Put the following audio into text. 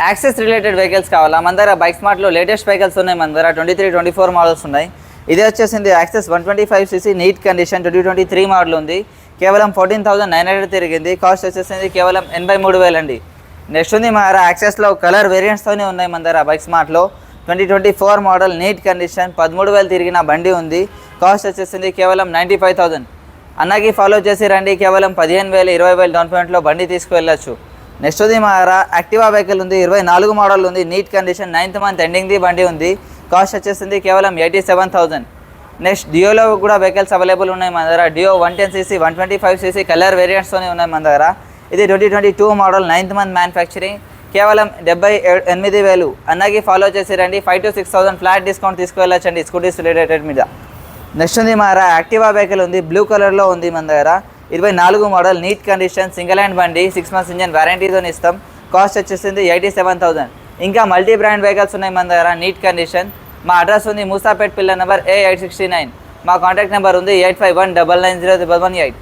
Access related vehicles కావాలా మన దగ్గర బైక్ స్మార్ట్లో లేటెస్ట్ వెహికల్స్ ఉన్నాయి మన దగ్గర 23-24 మోడల్స్ ఉన్నాయి. ఇది వచ్చేసింది access 125cc neat condition 2023 model ఉంది. కేవలం 14,900 తిరిగింది. కాస్ట్ వచ్చేసింది కేవలం 83,000 అండి. నెక్స్ట్ ఉంది మన యాక్సెస్లో కలర్ వేరియంట్స్తోనే ఉన్నాయి మన దగ్గర బైక్ స్మార్ట్లో 2024 మోడల్ నీట్ కండిషన్ 13,000 తిరిగిన బండి ఉంది. కాస్ట్ వచ్చేసింది కేవలం 95,000. అన్నకి ఫాలో చేసి రండి. కేవలం 15,000 20,000 డౌన్ పేమెంట్లో బండి తీసుకువెళ్ళచ్చు. నెక్స్ట్ ఉంది మా యాక్టివా వెహికల్ ఉంది 24 మోడల్ ఉంది నీట్ కండిషన్ 9th మంత్ ఎండింగ్ది బండి ఉంది. కాస్ట్ వచ్చేసింది కేవలం 87,000. నెక్స్ట్ డియోలో కూడా వెహికల్స్ అవైలబుల్ ఉన్నాయి మన దగ్గర. డియో 110cc 125cc కలర్ వేరియంట్స్తోనే ఉన్నాయి మన దగ్గర. ఇది 2022 మోడల్ 9th మంత్ మ్యానుఫ్యాక్చరింగ్ కేవలం 78,000. అన్నకి ఫాలో చేసి రండి. 5,000 to 6,000 ఫ్లాట్ డిస్కౌంట్ తీసుకువెళ్ళచ్చండి స్కూటీస్ రిలేటెడ్ మీద. నెక్స్ట్ ఉంది మా యాక్టివా వెహికల్ ఉంది బ్లూ కలర్లో ఉంది మన దగ్గర. 24 model neat condition single hand బండి 6 months ఇంజన్ వారంటీతో ఇస్తాం. కాస్ట్ వచ్చేసింది 87,000. ఇంకా మల్టీ బ్రాండ్ వెహికల్స్ ఉన్నాయి మన దగ్గర నీట్ కండిషన్. మా అడ్రస్ ఉంది మూసాపేట్ పిల్లర్ నెంబర్ A869. మా కాంటాక్ట్ నెంబర్ ఉంది 85199018.